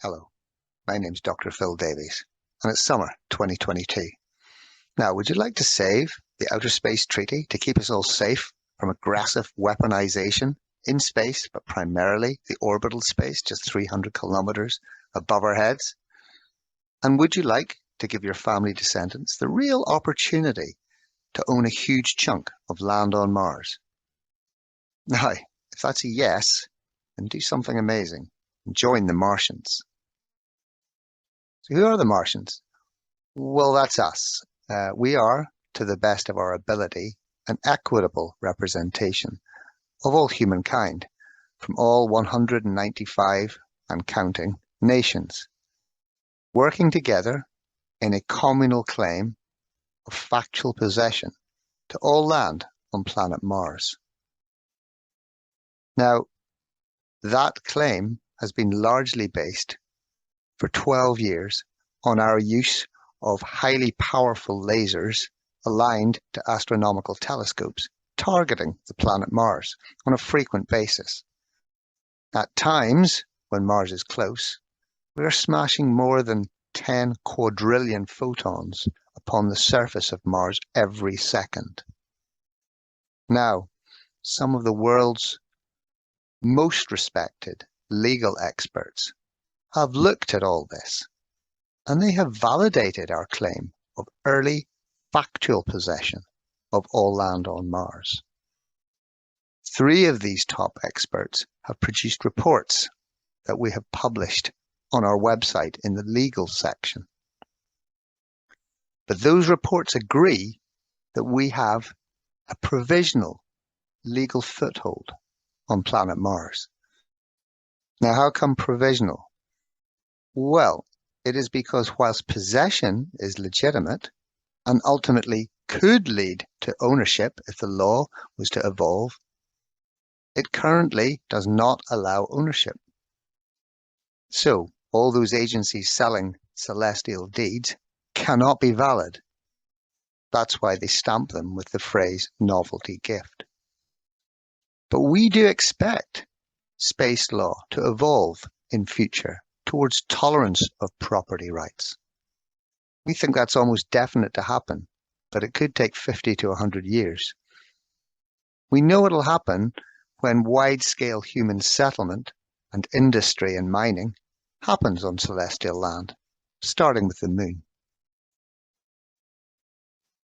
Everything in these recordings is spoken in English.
Hello, my name's Dr. Phil Davies, and it's summer 2022. Now, would you like to save the Outer Space Treaty to keep us all safe from aggressive weaponization in space, but primarily the orbital space, just 300 kilometers above our heads? And would you like to give your family descendants the real opportunity to own a huge chunk of land on Mars? Now, if that's a yes, then do something amazing and join the Martians. So who are the Martians? Well, that's us. We are, to the best of our ability, an equitable representation of all humankind from all 195 and counting nations, working together in a communal claim of factual possession to all land on planet Mars. Now, that claim has been largely based for 12 years on our use of highly powerful lasers aligned to astronomical telescopes targeting the planet Mars on a frequent basis. At times, when Mars is close, we are smashing more than 10 quadrillion photons upon the surface of Mars every second. Now, some of the world's most respected legal experts have looked at all this, and they have validated our claim of early factual possession of all land on Mars. 3 of these top experts have produced reports that we have published on our website in the legal section. But those reports agree that we have a provisional legal foothold on planet Mars. Now, how come provisional? Well, it is because whilst possession is legitimate and ultimately could lead to ownership if the law was to evolve, it currently does not allow ownership. So all those agencies selling celestial deeds cannot be valid. That's why they stamp them with the phrase novelty gift. But we do expect space law to evolve in future towards tolerance of property rights. We think that's almost definite to happen, but it could take 50 to 100 years. We know it'll happen when wide-scale human settlement and industry and mining happens on celestial land, starting with the moon.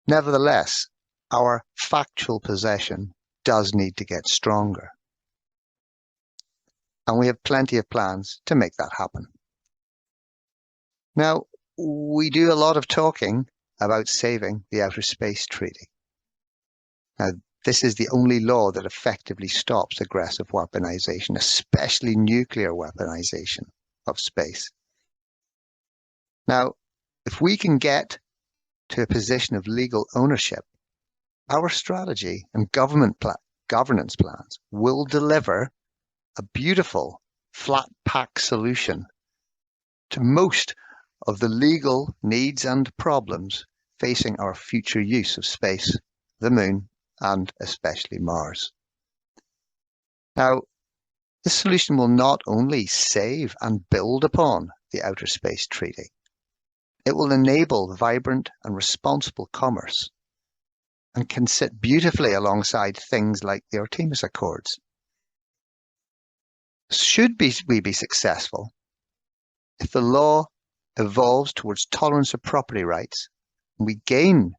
Nevertheless, our factual possession does need to get stronger. And we have plenty of plans to make that happen. Now, we do a lot of talking about saving the Outer Space Treaty. Now, this is the only law that effectively stops aggressive weaponization, especially nuclear weaponization of space. Now, if we can get to a position of legal ownership, our strategy and governance plans will deliver a beautiful flat pack solution to most of the legal needs and problems facing our future use of space, the moon, and especially Mars. Now, this solution will not only save and build upon the Outer Space Treaty, it will enable vibrant and responsible commerce and can sit beautifully alongside things like the Artemis Accords. Should we be successful, if the law evolves towards tolerance of property rights and we gain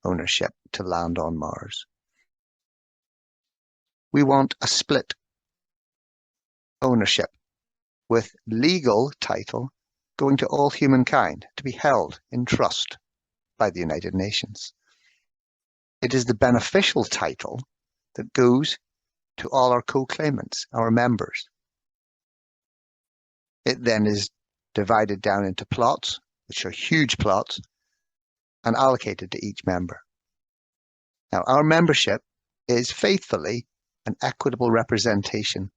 ownership to land on Mars, we want a split ownership with legal title going to all humankind to be held in trust by the United Nations. It is the beneficial title that goes to all our co-claimants, our members. It then is divided down into plots, which are huge plots, and allocated to each member. Now, our membership is faithfully an equitable representation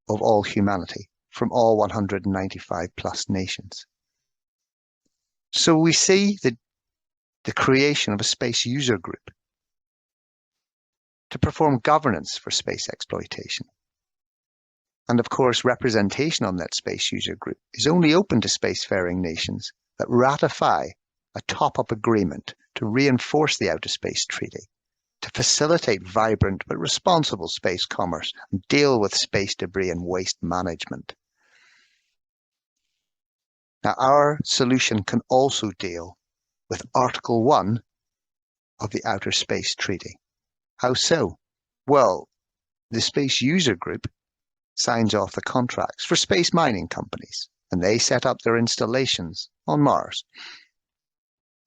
of all humanity from all 195 plus nations. So we see the creation of a space user group to perform governance for space exploitation. And of course, representation on that space user group is only open to spacefaring nations that ratify a top-up agreement to reinforce the Outer Space Treaty, to facilitate vibrant but responsible space commerce and deal with space debris and waste management. Now, our solution can also deal with Article 1 of the Outer Space Treaty. How so? Well, the Space User Group signs off the contracts for space mining companies, and they set up their installations on Mars.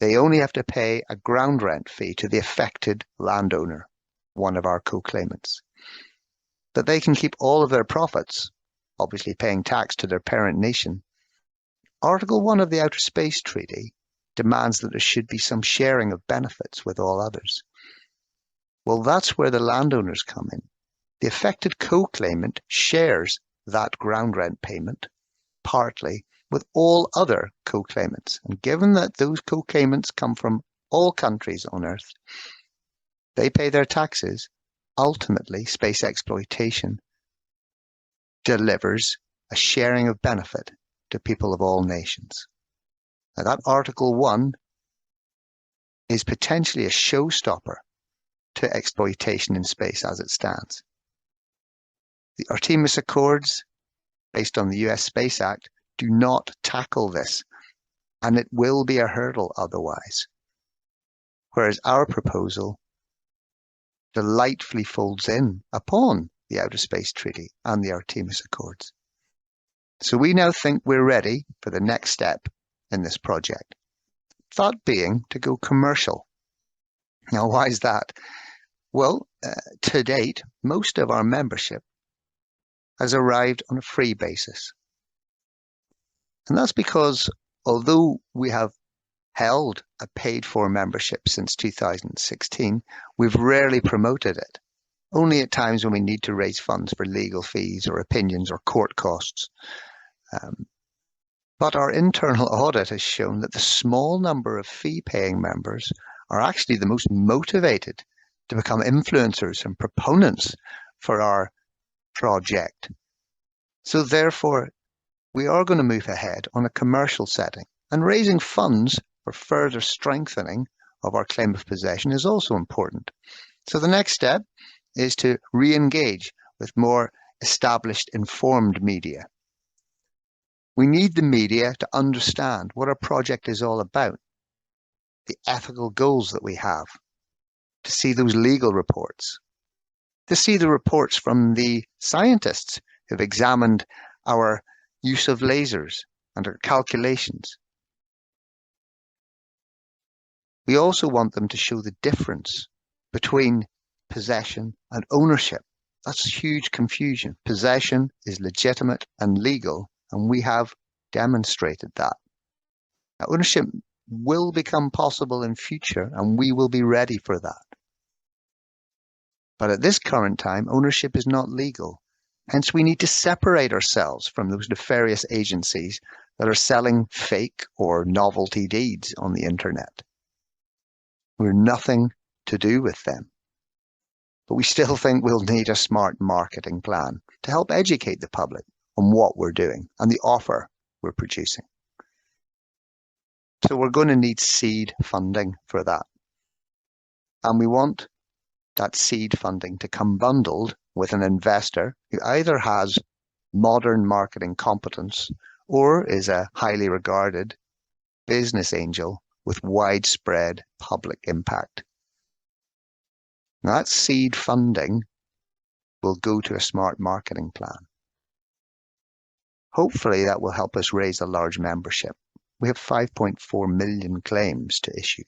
They only have to pay a ground rent fee to the affected landowner, one of our co-claimants. That they can keep all of their profits, obviously paying tax to their parent nation. Article 1 of the Outer Space Treaty demands that there should be some sharing of benefits with all others. Well, that's where the landowners come in. The affected co-claimant shares that ground rent payment, partly, with all other co-claimants. And given that those co-claimants come from all countries on Earth, they pay their taxes. Ultimately, space exploitation delivers a sharing of benefit to people of all nations. Now, that Article 1 is potentially a showstopper to exploitation in space as it stands. The Artemis Accords, based on the US Space Act, do not tackle this, and it will be a hurdle otherwise. Whereas our proposal delightfully folds in upon the Outer Space Treaty and the Artemis Accords. So we now think we're ready for the next step in this project, that being to go commercial. Now, why is that? Well, to date, most of our membership has arrived on a free basis. And that's because although we have held a paid-for membership since 2016, we've rarely promoted it, only at times when we need to raise funds for legal fees or opinions or court costs. But our internal audit has shown that the small number of fee-paying members are actually the most motivated to become influencers and proponents for our project. So therefore, we are going to move ahead on a commercial setting, and raising funds for further strengthening of our claim of possession is also important. So the next step is to re-engage with more established, informed media. We need the media to understand what our project is all about, the ethical goals that we have, to see those legal reports, to see the reports from the scientists who've examined our use of lasers and our calculations. We also want them to show the difference between possession and ownership. That's huge confusion. Possession is legitimate and legal, and we have demonstrated that. Now, ownership will become possible in future, and we will be ready for that. But at this current time, ownership is not legal. Hence, we need to separate ourselves from those nefarious agencies that are selling fake or novelty deeds on the internet. We're nothing to do with them. But we still think we'll need a smart marketing plan to help educate the public on what we're doing and the offer we're producing. So we're going to need seed funding for that. And we want that seed funding to come bundled with an investor who either has modern marketing competence or is a highly regarded business angel with widespread public impact. Now, that seed funding will go to a smart marketing plan. Hopefully that will help us raise a large membership. We have 5.4 million claims to issue.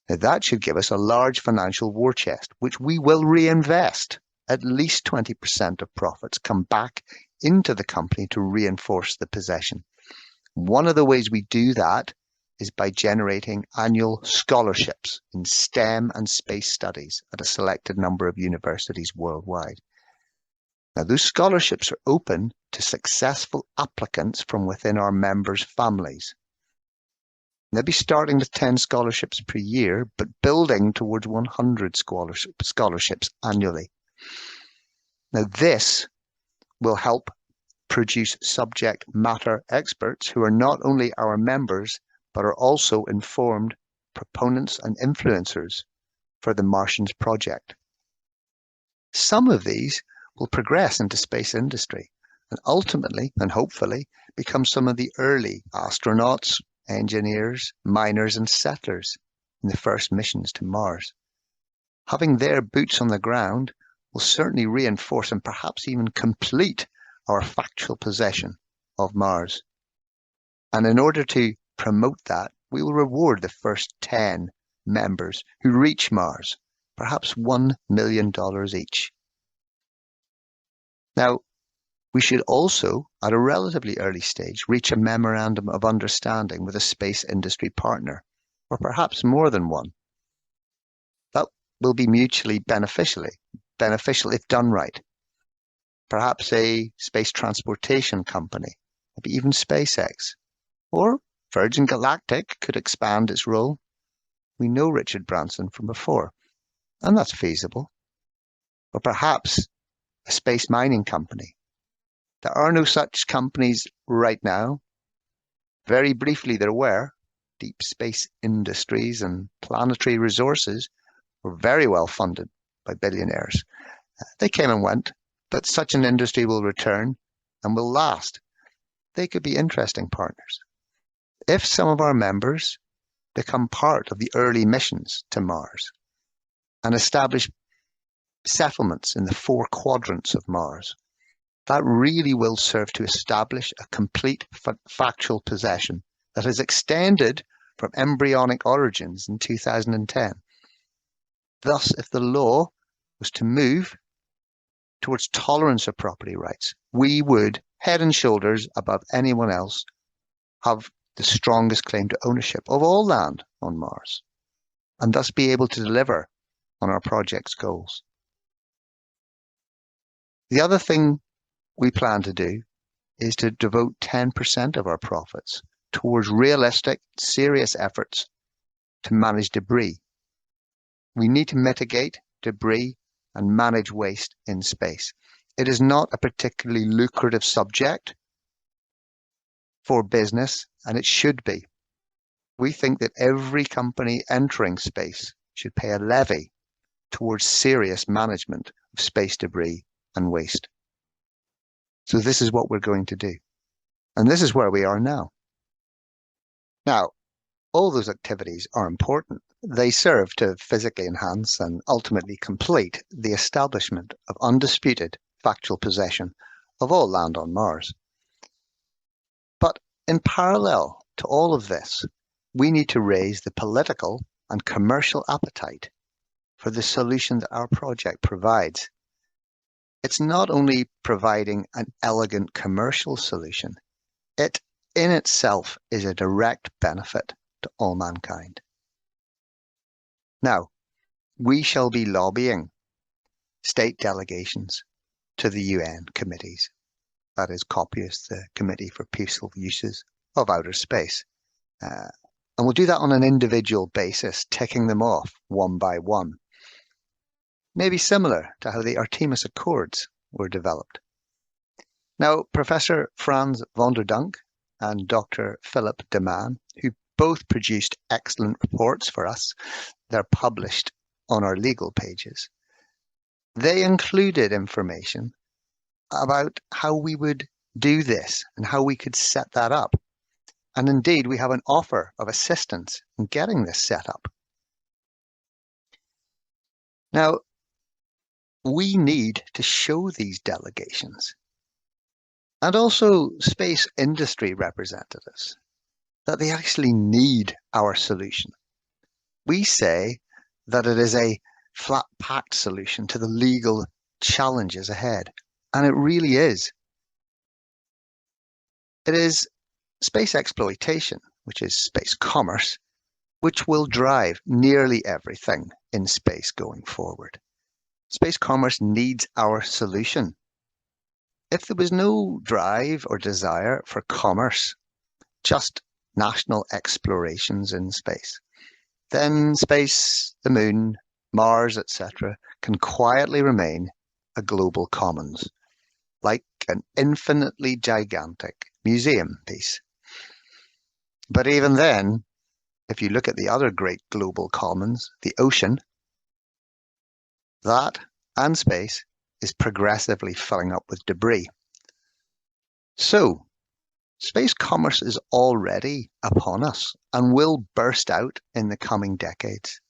Now, that should give us a large financial war chest, which we will reinvest. At least 20% of profits come back into the company to reinforce the possession. One of the ways we do that is by generating annual scholarships in STEM and space studies at a selected number of universities worldwide. Now, those scholarships are open to successful applicants from within our members' families. They'll be starting with 10 scholarships per year, but building towards 100 scholarships annually. Now, this will help produce subject matter experts who are not only our members, but are also informed proponents and influencers for the Martians project. Some of these will progress into space industry and ultimately, and hopefully, become some of the early astronauts, engineers, miners, and settlers in the first missions to Mars. Having their boots on the ground will certainly reinforce and perhaps even complete our factual possession of Mars. And in order to promote that, we will reward the first 10 members who reach Mars, perhaps $1 million each. Now, we should also, at a relatively early stage, reach a memorandum of understanding with a space industry partner, or perhaps more than one. That will be mutually beneficial if done right. Perhaps a space transportation company, maybe even SpaceX, or Virgin Galactic could expand its role. We know Richard Branson from before, and that's feasible. Or perhaps a space mining company. There are no such companies right now. Very briefly, there were. Deep Space Industries and Planetary Resources were very well funded by billionaires. They came and went, but such an industry will return and will last. They could be interesting partners. If some of our members become part of the early missions to Mars and establish settlements in the 4 quadrants of Mars, that really will serve to establish a complete factual possession that has extended from embryonic origins in 2010. Thus, if the law was to move towards tolerance of property rights, we would, head and shoulders above anyone else, have the strongest claim to ownership of all land on Mars, and thus be able to deliver on our project's goals. The other thing we plan to do is to devote 10% of our profits towards realistic, serious efforts to manage debris. We need to mitigate debris and manage waste in space. It is not a particularly lucrative subject for business, and it should be. We think that every company entering space should pay a levy towards serious management of space debris and waste. So this is what we're going to do. And this is where we are now. Now, all those activities are important. They serve to physically enhance and ultimately complete the establishment of undisputed factual possession of all land on Mars. But in parallel to all of this, we need to raise the political and commercial appetite for the solution that our project provides. It's not only providing an elegant commercial solution, it in itself is a direct benefit to all mankind. Now, we shall be lobbying state delegations to the UN committees, that is COPIUS, the Committee for Peaceful Uses of Outer Space. And we'll do that on an individual basis, ticking them off one by one. Maybe similar to how the Artemis Accords were developed. Now, Professor Frans van der Dunk and Dr. Philip Davies, who both produced excellent reports for us, they're published on our legal pages. They included information about how we would do this and how we could set that up. And indeed, we have an offer of assistance in getting this set up. Now, we need to show these delegations and also space industry representatives that they actually need our solution. We say that it is a flat-packed solution to the legal challenges ahead, and it really is. It is space exploitation, which is space commerce, which will drive nearly everything in space going forward. Space commerce needs our solution. If there was no drive or desire for commerce, just national explorations in space, then space, the moon, Mars, etc., can quietly remain a global commons, like an infinitely gigantic museum piece. But even then, if you look at the other great global commons, the ocean, that and space is progressively filling up with debris. So, space commerce is already upon us and will burst out in the coming decades.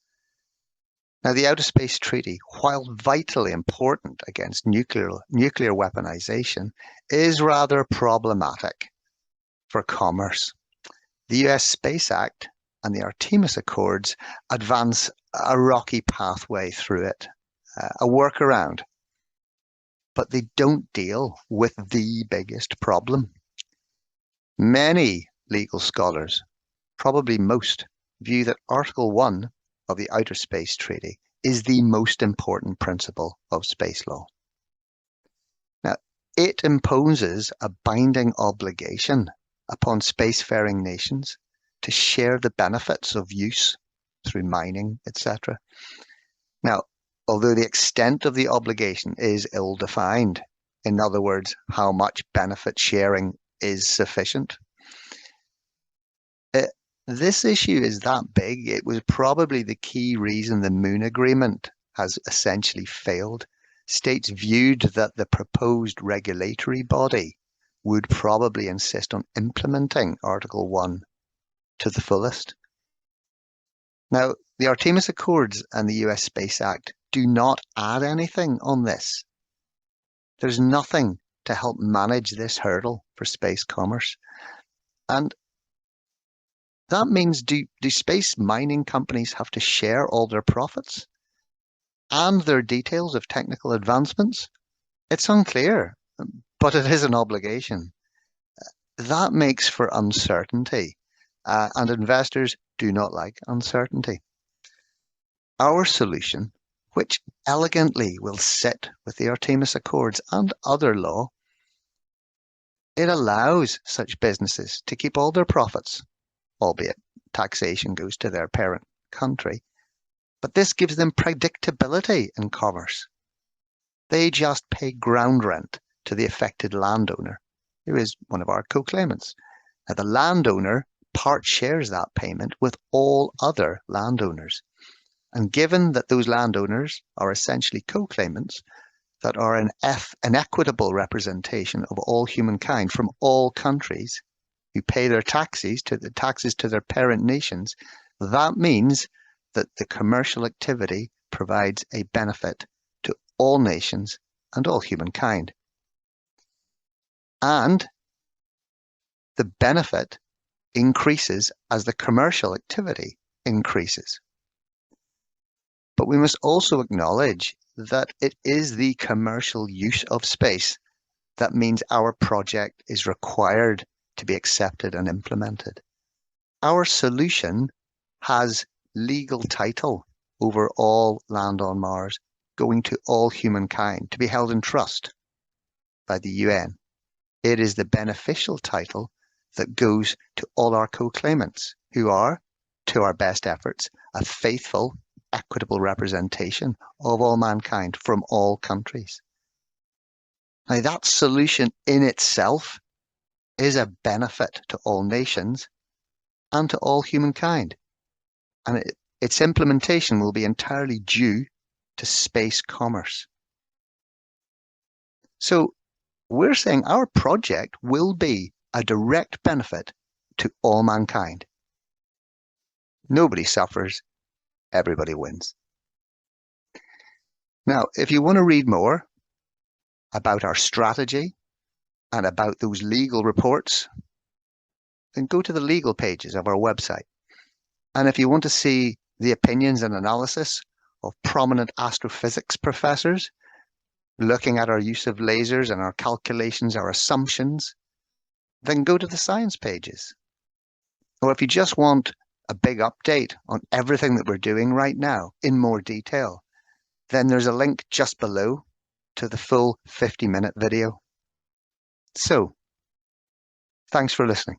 Now, the Outer Space Treaty, while vitally important against nuclear weaponization, is rather problematic for commerce. The US Space Act and the Artemis Accords advance a rocky pathway through it, a workaround, but they don't deal with the biggest problem. Many legal scholars, probably most, view that Article 1 of the Outer Space Treaty is the most important principle of space law. Now, it imposes a binding obligation upon spacefaring nations to share the benefits of use through mining, etc. Now, although the extent of the obligation is ill-defined, in other words, how much benefit sharing is sufficient, this issue is that big. It was probably the key reason the Moon Agreement has essentially failed. States viewed that the proposed regulatory body would probably insist on implementing Article 1 to the fullest. Now, the Artemis Accords and the US Space Act do not add anything on this. There's nothing to help manage this hurdle for space commerce. And that means, do space mining companies have to share all their profits and their details of technical advancements? It's unclear, but it is an obligation. That makes for uncertainty, and investors do not like uncertainty. Our solution, which elegantly will sit with the Artemis Accords and other law, it allows such businesses to keep all their profits, albeit taxation goes to their parent country. But this gives them predictability in commerce. They just pay ground rent to the affected landowner, who is one of our co-claimants. Now, the landowner part shares that payment with all other landowners. And given that those landowners are essentially co-claimants that are an equitable representation of all humankind from all countries, who pay their taxes to their parent nations, that means that the commercial activity provides a benefit to all nations and all humankind. And the benefit increases as the commercial activity increases. But we must also acknowledge that it is the commercial use of space that means our project is required to be accepted and implemented. Our solution has legal title over all land on Mars, going to all humankind, to be held in trust by the UN. It is the beneficial title that goes to all our co-claimants, who are, to our best efforts, a faithful, equitable representation of all mankind from all countries. Now, that solution in itself is a benefit to all nations and to all humankind. And its implementation will be entirely due to space commerce. So we're saying our project will be a direct benefit to all mankind. Nobody suffers, everybody wins. Now, if you want to read more about our strategy and about those legal reports, then go to the legal pages of our website. And if you want to see the opinions and analysis of prominent astrophysics professors looking at our use of lasers and our calculations, our assumptions, then go to the science pages. Or if you just want a big update on everything that we're doing right now in more detail, then there's a link just below to the full 50-minute video. So, thanks for listening.